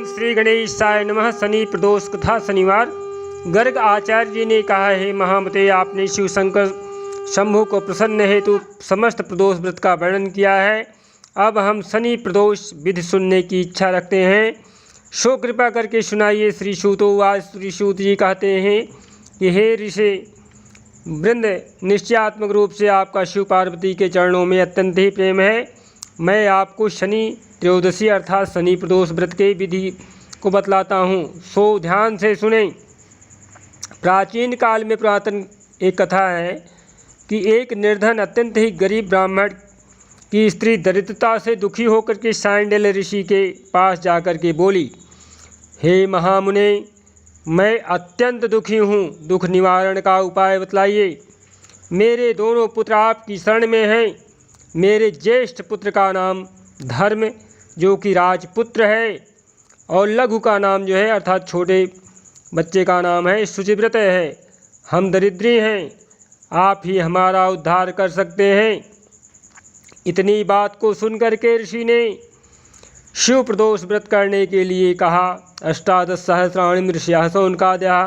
श्री गणेशाय नमः। शनि प्रदोष कथा शनिवार। गर्ग आचार्य जी ने कहा है, महामते आपने शिव शंकर शंभु को प्रसन्न हेतु समस्त प्रदोष व्रत का वर्णन किया है। अब हम शनि प्रदोष विधि सुनने की इच्छा रखते हैं, सो कृपा करके सुनाइए। श्री सूतोवाच। श्री सूत जी कहते हैं कि हे ऋषि वृंद, निश्चयात्मक रूप से आपका शिव पार्वती के चरणों में अत्यंत ही प्रेम है। मैं आपको शनि त्रयोदशी अर्थात शनि प्रदोष व्रत के विधि को बतलाता हूँ, सो ध्यान से सुने। प्राचीन काल में पुरातन एक कथा है कि एक निर्धन अत्यंत ही गरीब ब्राह्मण की स्त्री दरिद्रता से दुखी होकर के शांडिल्य ऋषि के पास जाकर के बोली, हे महामुने, मैं अत्यंत दुखी हूँ, दुख निवारण का उपाय बतलाइए। मेरे दोनों पुत्र आपकी शरण में हैं। मेरे ज्येष्ठ पुत्र का नाम धर्म जो कि राजपुत्र है, और लघु का नाम जो है अर्थात छोटे बच्चे का नाम है शुचिव्रत है। हम दरिद्री हैं, आप ही हमारा उद्धार कर सकते हैं। इतनी बात को सुनकर के ऋषि ने शिव प्रदोष व्रत करने के लिए कहा। 18 सहस्राणि ऋषिया सौनकाद्या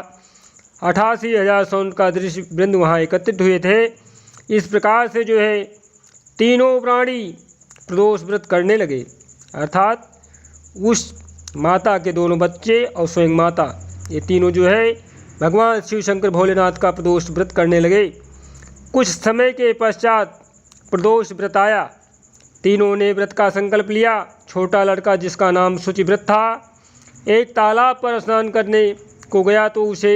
88,000 सौनका ऋषि वृंद वहाँ एकत्रित हुए थे। इस प्रकार से जो है तीनों प्राणी प्रदोष व्रत करने लगे, अर्थात उस माता के दोनों बच्चे और स्वयं माता, ये तीनों जो है भगवान शिव शंकर भोलेनाथ का प्रदोष व्रत करने लगे। कुछ समय के पश्चात प्रदोष व्रत आया। तीनों ने व्रत का संकल्प लिया। छोटा लड़का जिसका नाम शुचिव्रत था, एक तालाब पर स्नान करने को गया तो उसे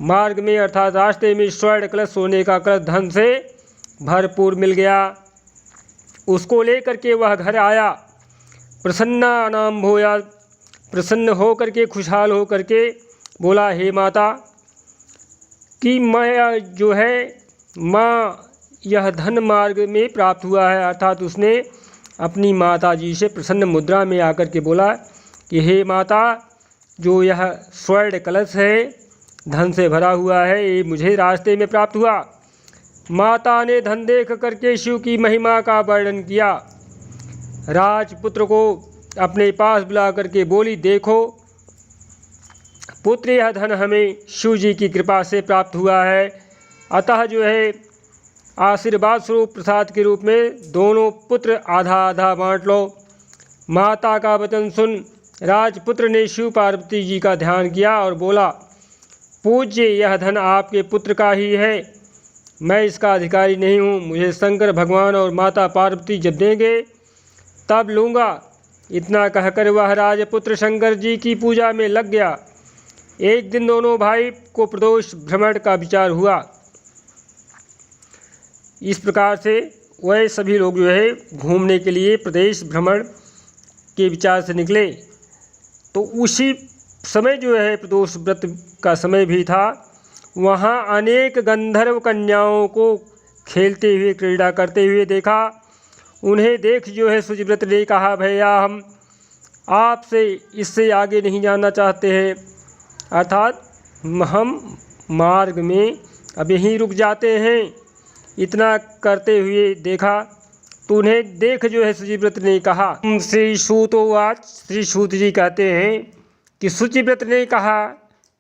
मार्ग में अर्थात रास्ते में स्वर्ण कलश, सोने का कलश धन से भरपूर मिल गया। उसको लेकर के वह घर आया। प्रसन्ना नाम भोया, प्रसन्न होकर के खुशहाल होकर के बोला, हे माता कि मैं जो है माँ यह धन मार्ग में प्राप्त हुआ है, अर्थात उसने अपनी माता जी से प्रसन्न मुद्रा में आकर के बोला कि हे माता, जो यह स्वर्ण कलश है धन से भरा हुआ है, ये मुझे रास्ते में प्राप्त हुआ। माता ने धन देख करके शिव की महिमा का वर्णन किया। राजपुत्र को अपने पास बुला करके बोली, देखो पुत्र, यह धन हमें शिव जी की कृपा से प्राप्त हुआ है, अतः जो है आशीर्वाद स्वरूप प्रसाद के रूप में दोनों पुत्र आधा आधा बांट लो। माता का वचन सुन राजपुत्र ने शिव पार्वती जी का ध्यान किया और बोला, पूज्य, यह धन आपके पुत्र का ही है, मैं इसका अधिकारी नहीं हूँ। मुझे शंकर भगवान और माता पार्वती जब देंगे तब लूँगा। इतना कहकर वह राजपुत्र शंकर जी की पूजा में लग गया। एक दिन दोनों भाई को प्रदोष भ्रमण का विचार हुआ। इस प्रकार से वह सभी लोग जो है घूमने के लिए प्रदेश भ्रमण के विचार से निकले। तो उसी समय जो है प्रदोष व्रत का समय भी था। वहाँ अनेक गंधर्व कन्याओं को खेलते हुए क्रीड़ा करते हुए देखा। उन्हें देख जो है शुचिव्रत ने कहा, भैया हम आपसे इससे आगे नहीं जाना चाहते हैं, अर्थात हम मार्ग में अब यहीं रुक जाते हैं। इतना करते हुए देखा तो उन्हें देख जो है शुचिव्रत ने कहा। श्री सूतोवाच। श्री सूत जी कहते हैं कि शुचिव्रत ने कहा,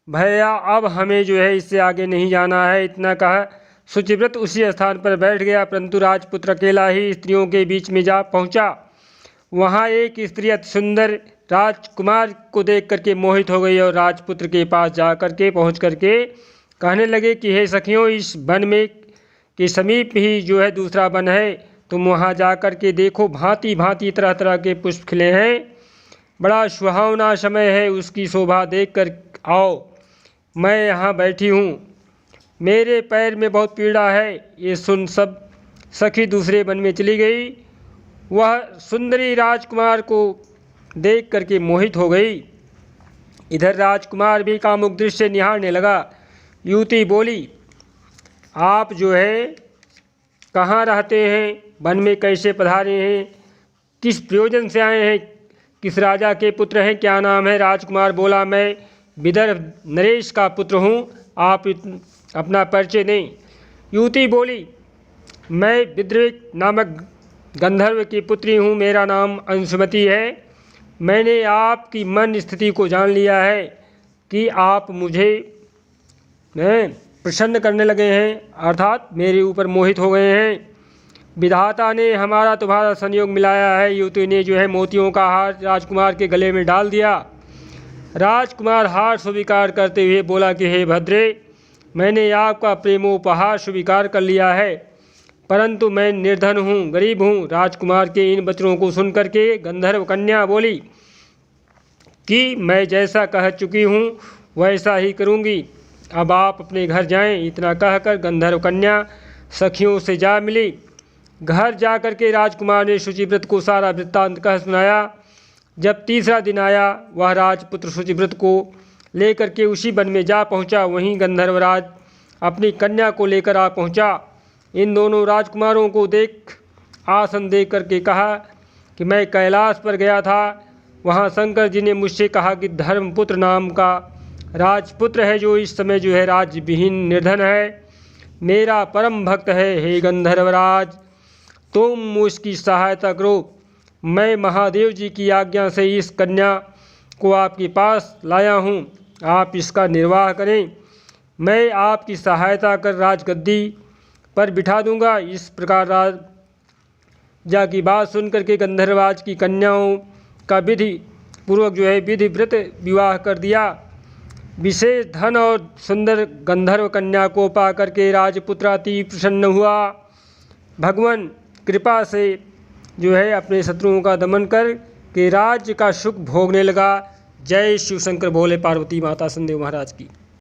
भैया अब हमें जो है इससे आगे नहीं जाना है। इतना कहा शुचिव्रत उसी स्थान पर बैठ गया, परंतु राजपुत्र अकेला ही स्त्रियों के बीच में जा पहुंचा। वहां एक स्त्री अति सुंदर राजकुमार को देख करके मोहित हो गई और राजपुत्र के पास जा करके पहुँच करके कहने लगे कि हे सखियों, इस वन में के समीप ही जो है दूसरा वन है, तुम वहाँ जा कर के देखो, भांति भांति तरह तरह के पुष्प खिले हैं, बड़ा सुहावना समय है, उसकी शोभा देख कर आओ। मैं यहाँ बैठी हूँ, मेरे पैर में बहुत पीड़ा है। ये सुन सब सखी दूसरे वन में चली गई। वह सुंदरी राजकुमार को देख करके मोहित हो गई। इधर राजकुमार भी कामुक दृश्य निहारने लगा। युवती बोली, आप जो है कहाँ रहते हैं, वन में कैसे पधारे हैं, किस प्रयोजन से आए हैं, किस राजा के पुत्र हैं, क्या नाम है? राजकुमार बोला, मैं विदर्भ नरेश का पुत्र हूँ, आप अपना परिचय दें। युवती बोली, मैं विद्रेक नामक गंधर्व की पुत्री हूँ, मेरा नाम अंशुमती है। मैंने आपकी मन स्थिति को जान लिया है कि आप मुझे प्रसन्न करने लगे हैं, अर्थात मेरे ऊपर मोहित हो गए हैं। विधाता ने हमारा तुम्हारा संयोग मिलाया है। युवती ने जो है मोतियों का हार राजकुमार के गले में डाल दिया। राजकुमार हार स्वीकार करते हुए बोला कि हे भद्रे, मैंने आपका प्रेमोपहार स्वीकार कर लिया है, परंतु मैं निर्धन हूँ, गरीब हूँ। राजकुमार के इन वचनों को सुनकर के गंधर्व कन्या बोली कि मैं जैसा कह चुकी हूँ वैसा ही करूँगी, अब आप अपने घर जाएं। इतना कहकर गंधर्व कन्या सखियों से जा मिली। घर जा कर के राजकुमार ने शुचिव्रत को सारा वृत्तांत कह सुनाया। जब तीसरा दिन आया, वह राजपुत्र शुचिव्रत को लेकर के उसी वन में जा पहुंचा। वहीं गंधर्वराज अपनी कन्या को लेकर आ पहुंचा। इन दोनों राजकुमारों को देख आसन दे करके कहा कि मैं कैलाश पर गया था, वहां शंकर जी ने मुझसे कहा कि धर्मपुत्र नाम का राजपुत्र है जो इस समय जो है राज्य विहीन निर्धन है, मेरा परम भक्त है। हे गंधर्वराज, तुम उसकी सहायता करो। मैं महादेव जी की आज्ञा से इस कन्या को आपके पास लाया हूँ, आप इसका निर्वाह करें। मैं आपकी सहायता कर राजगद्दी पर बिठा दूंगा। इस प्रकार राजा की बात सुनकर के गंधर्वराज की कन्याओं का विधि पूर्वक जो है विधिव्रत विवाह कर दिया। विशेष धन और सुंदर गंधर्व कन्या को पाकर के राजपुत्र अति प्रसन्न हुआ। भगवान कृपा से जो है अपने शत्रुओं का दमन कर के राज्य का सुख भोगने लगा। जय शिव शंकर भोले पार्वती माता संदेव महाराज की।